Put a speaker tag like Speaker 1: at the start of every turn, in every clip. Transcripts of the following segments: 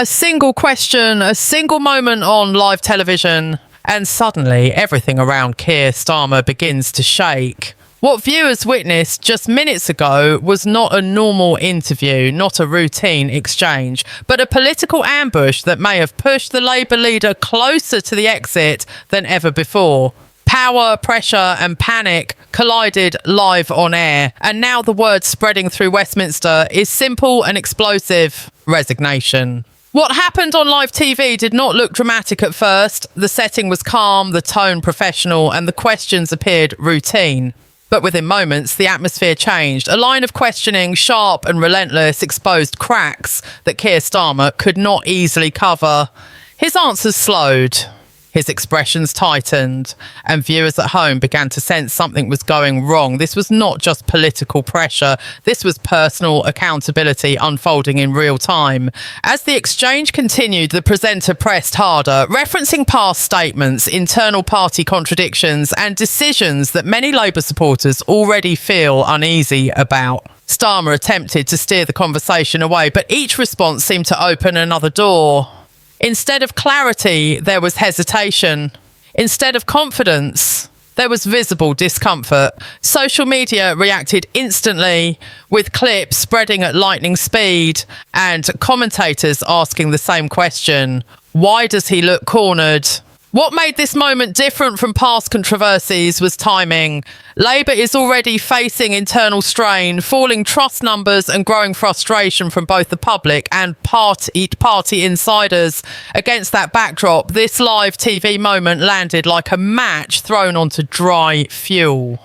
Speaker 1: A single question, a single moment on live television, and suddenly everything around Keir Starmer begins to shake. What viewers witnessed just minutes ago was not a normal interview, not a routine exchange, but a political ambush that may have pushed the Labour leader closer to the exit than ever before. Power, pressure and panic collided live on air, and now the word spreading through Westminster is simple and explosive: resignation. What happened on live TV did not look dramatic at first. The setting was calm, the tone professional, and the questions appeared routine. But within moments, the atmosphere changed. A line of questioning, sharp and relentless, exposed cracks that Keir Starmer could not easily cover. His answers slowed. His expressions tightened, and viewers at home began to sense something was going wrong. This was not just political pressure. This was personal accountability unfolding in real time. As the exchange continued, the presenter pressed harder, referencing past statements, internal party contradictions, and decisions that many Labour supporters already feel uneasy about. Starmer attempted to steer the conversation away, but each response seemed to open another door. Instead of clarity, there was hesitation. Instead of confidence, there was visible discomfort. Social media reacted instantly, with clips spreading at lightning speed and commentators asking the same question: why does he look cornered? What made this moment different from past controversies was timing. Labour is already facing internal strain, falling trust numbers and growing frustration from both the public and party insiders. Against that backdrop, this live TV moment landed like a match thrown onto dry fuel.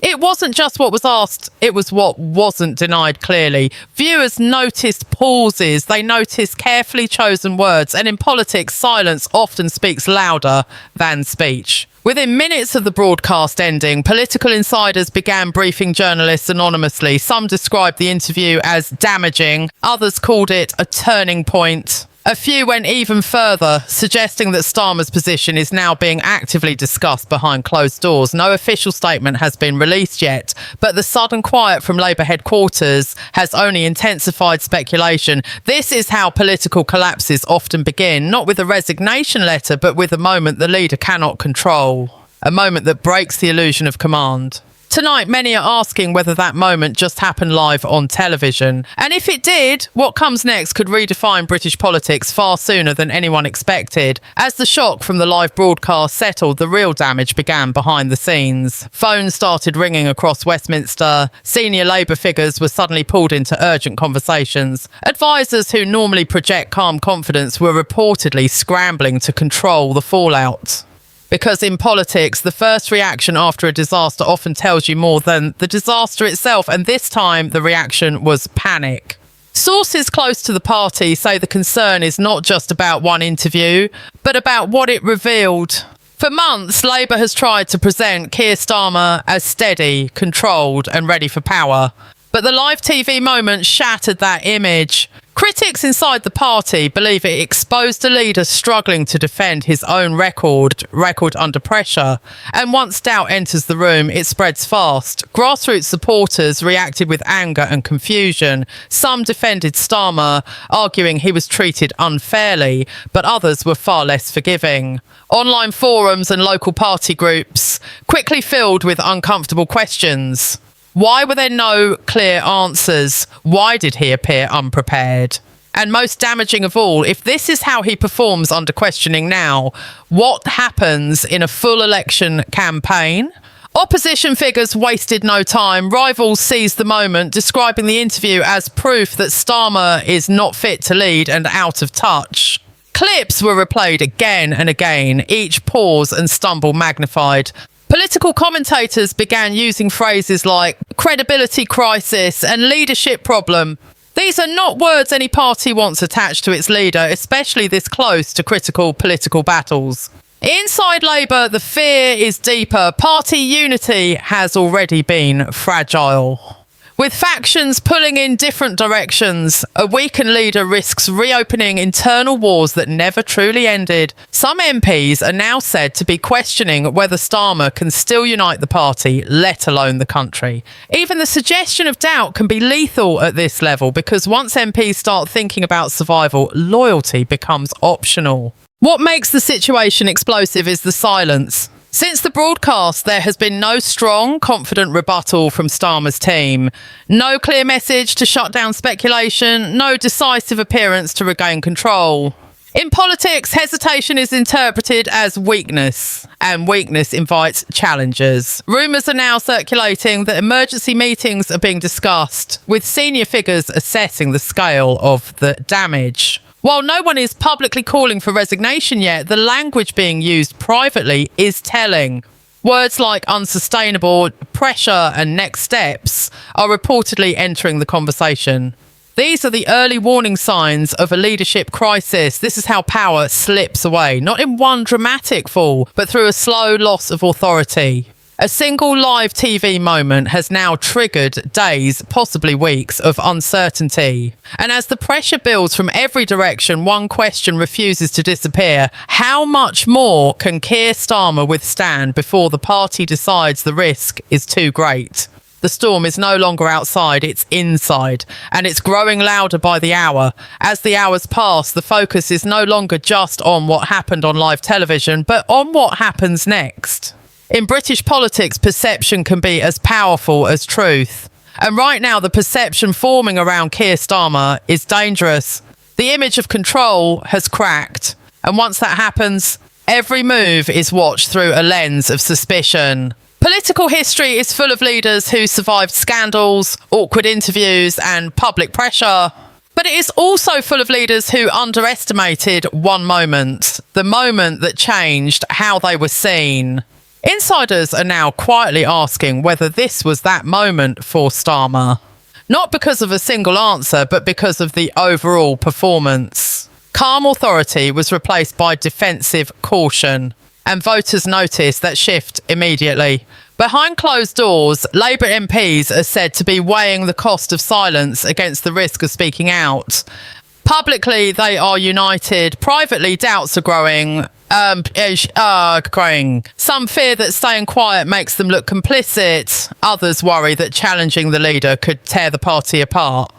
Speaker 1: It wasn't just what was asked, it was what wasn't denied clearly. Viewers noticed pauses, they noticed carefully chosen words, and in politics, silence often speaks louder than speech. Within minutes of the broadcast ending, political insiders began briefing journalists anonymously. Some described the interview as damaging, others called it a turning point. A few went even further, suggesting that Starmer's position is now being actively discussed behind closed doors. No official statement has been released yet, but the sudden quiet from Labour headquarters has only intensified speculation. This is how political collapses often begin, not with a resignation letter, but with a moment the leader cannot control, a moment that breaks the illusion of command. Tonight, many are asking whether that moment just happened live on television. And if it did, what comes next could redefine British politics far sooner than anyone expected. As the shock from the live broadcast settled, the real damage began behind the scenes. Phones started ringing across Westminster. Senior Labour figures were suddenly pulled into urgent conversations. Advisers who normally project calm confidence were reportedly scrambling to control the fallout. Because in politics, the first reaction after a disaster often tells you more than the disaster itself, and this time the reaction was panic. Sources close to the party say the concern is not just about one interview, but about what it revealed. For months, Labour has tried to present Keir Starmer as steady, controlled and ready for power. But the live TV moment shattered that image. Critics inside the party believe it exposed a leader struggling to defend his own record under pressure. And once doubt enters the room, it spreads fast. Grassroots supporters reacted with anger and confusion. Some defended Starmer, arguing he was treated unfairly, but others were far less forgiving. Online forums and local party groups quickly filled with uncomfortable questions. Why were there no clear answers? Why did he appear unprepared? And most damaging of all, if this is how he performs under questioning now, what happens in a full election campaign? Opposition figures wasted no time. Rivals seized the moment, describing the interview as proof that Starmer is not fit to lead and out of touch. Clips were replayed again and again, each pause and stumble magnified. Political commentators began using phrases like credibility crisis and leadership problem. These are not words any party wants attached to its leader, especially this close to critical political battles. Inside Labour, the fear is deeper. Party unity has already been fragile. With factions pulling in different directions, a weakened leader risks reopening internal wars that never truly ended. Some MPs are now said to be questioning whether Starmer can still unite the party, let alone the country. Even the suggestion of doubt can be lethal at this level, because once MPs start thinking about survival, loyalty becomes optional. What makes the situation explosive is the silence. Since the broadcast, there has been no strong, confident rebuttal from Starmer's team. No clear message to shut down speculation, no decisive appearance to regain control. In politics, hesitation is interpreted as weakness, and weakness invites challenges. Rumours are now circulating that emergency meetings are being discussed, with senior figures assessing the scale of the damage. While no one is publicly calling for resignation yet, the language being used privately is telling. Words like unsustainable, pressure, and next steps are reportedly entering the conversation. These are the early warning signs of a leadership crisis. This is how power slips away, not in one dramatic fall, but through a slow loss of authority. A single live TV moment has now triggered days, possibly weeks, of uncertainty. And as the pressure builds from every direction, one question refuses to disappear. How much more can Keir Starmer withstand before the party decides the risk is too great? The storm is no longer outside, it's inside, and it's growing louder by the hour. As the hours pass, the focus is no longer just on what happened on live television, but on what happens next. In British politics, perception can be as powerful as truth. And right now, the perception forming around Keir Starmer is dangerous. The image of control has cracked. And once that happens, every move is watched through a lens of suspicion. Political history is full of leaders who survived scandals, awkward interviews, and public pressure. But it is also full of leaders who underestimated one moment, the moment that changed how they were seen. Insiders are now quietly asking whether this was that moment for Starmer. Not because of a single answer, but because of the overall performance. Calm authority was replaced by defensive caution, and voters noticed that shift immediately. Behind closed doors, Labour MPs are said to be weighing the cost of silence against the risk of speaking out. Publicly, they are united. Privately, doubts are growing. Some fear that staying quiet makes them look complicit. Others worry that challenging the leader could tear the party apart.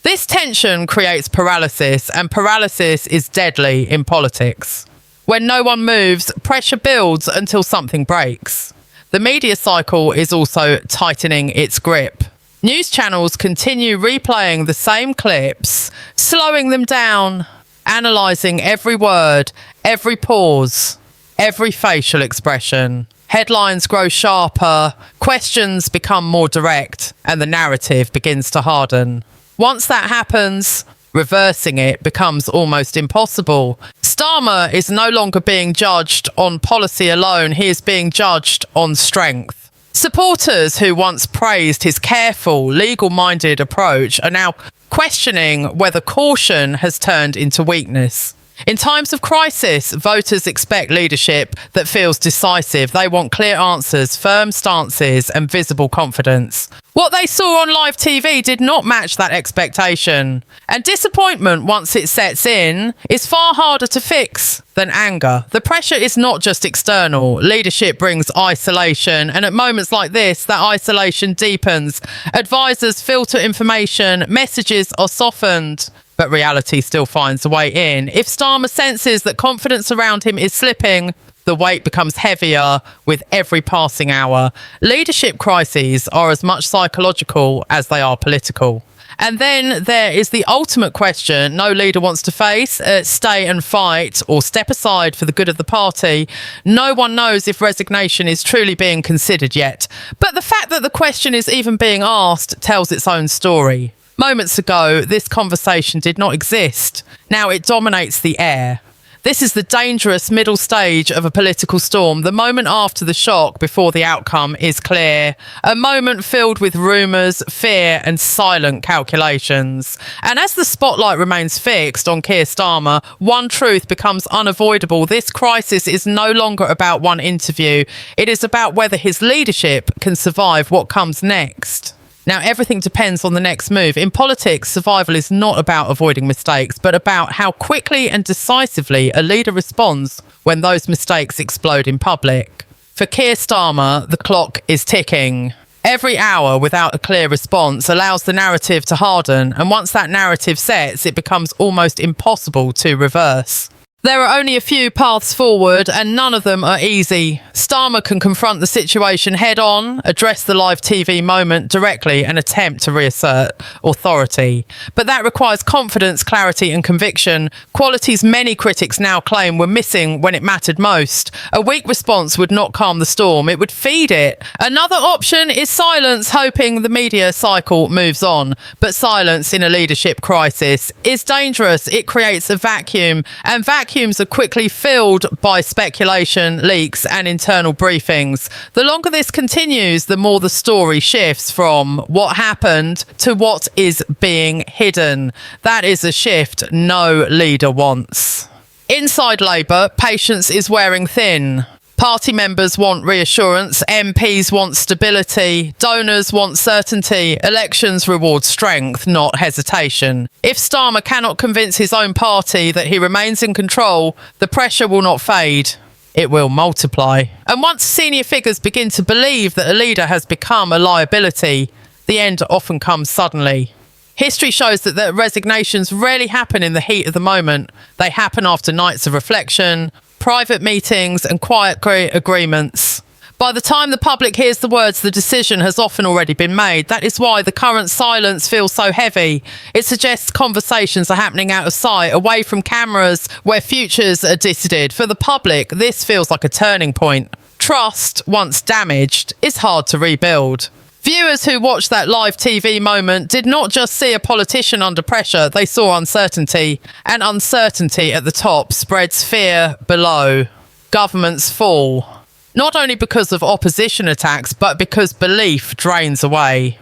Speaker 1: This tension creates paralysis, and paralysis is deadly in politics. When no one moves, pressure builds until something breaks. The media cycle is also tightening its grip. News channels continue replaying the same clips, slowing them down, analysing every word, every pause, every facial expression. Headlines grow sharper, questions become more direct, and the narrative begins to harden. Once that happens, reversing it becomes almost impossible. Starmer is no longer being judged on policy alone, he is being judged on strength. Supporters who once praised his careful, legal-minded approach are now questioning whether caution has turned into weakness. In times of crisis, voters expect leadership that feels decisive. They want clear answers, firm stances, and visible confidence. What they saw on live TV did not match that expectation. And disappointment, once it sets in, is far harder to fix than anger. The pressure is not just external. Leadership brings isolation, and at moments like this, that isolation deepens. Advisors filter information, messages are softened, but reality still finds a way in. If Starmer senses that confidence around him is slipping, the weight becomes heavier with every passing hour. Leadership crises are as much psychological as they are political. And then there is the ultimate question no leader wants to face, stay and fight or step aside for the good of the party. No one knows if resignation is truly being considered yet. But the fact that the question is even being asked tells its own story. Moments ago, this conversation did not exist. Now it dominates the air. This is the dangerous middle stage of a political storm, the moment after the shock before the outcome is clear. A moment filled with rumours, fear and silent calculations. And as the spotlight remains fixed on Keir Starmer, one truth becomes unavoidable. This crisis is no longer about one interview. It is about whether his leadership can survive what comes next. Now, everything depends on the next move. In politics, survival is not about avoiding mistakes, but about how quickly and decisively a leader responds when those mistakes explode in public. For Keir Starmer, the clock is ticking. Every hour without a clear response allows the narrative to harden, and once that narrative sets, it becomes almost impossible to reverse. There are only a few paths forward, and none of them are easy. Starmer can confront the situation head on, address the live TV moment directly, and attempt to reassert authority. But that requires confidence, clarity, and conviction, qualities many critics now claim were missing when it mattered most. A weak response would not calm the storm, it would feed it. Another option is silence, hoping the media cycle moves on. But silence in a leadership crisis is dangerous. It creates a vacuum, and vacuums are quickly filled by speculation, leaks, and internal briefings. The longer this continues, the more the story shifts from what happened to what is being hidden. That is a shift no leader wants. Inside Labour, patience is wearing thin. Party members want reassurance, MPs want stability, donors want certainty, elections reward strength, not hesitation. If Starmer cannot convince his own party that he remains in control, the pressure will not fade. It will multiply. And once senior figures begin to believe that a leader has become a liability, the end often comes suddenly. History shows that resignations rarely happen in the heat of the moment. They happen after nights of reflection, private meetings, and quiet agreements. By the time the public hears the words, the decision has often already been made. That is why the current silence feels so heavy. It suggests conversations are happening out of sight, away from cameras, where futures are decided. For the public, this feels like a turning point. Trust, once damaged, is hard to rebuild. Viewers who watched that live TV moment did not just see a politician under pressure, they saw uncertainty. And uncertainty at the top spreads fear below. Governments fall. Not only because of opposition attacks, but because belief drains away.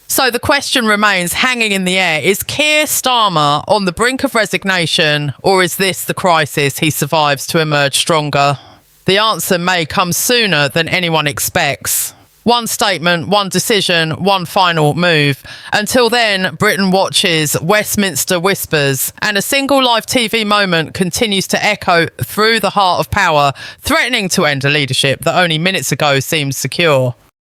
Speaker 1: So the question remains hanging in the air. Is Keir Starmer on the brink of resignation, or is this the crisis he survives to emerge stronger? The answer may come sooner than anyone expects. One statement, one decision, one final move. Until then, Britain watches, Westminster whispers, and a single live TV moment continues to echo through the heart of power, threatening to end a leadership that only minutes ago seemed secure.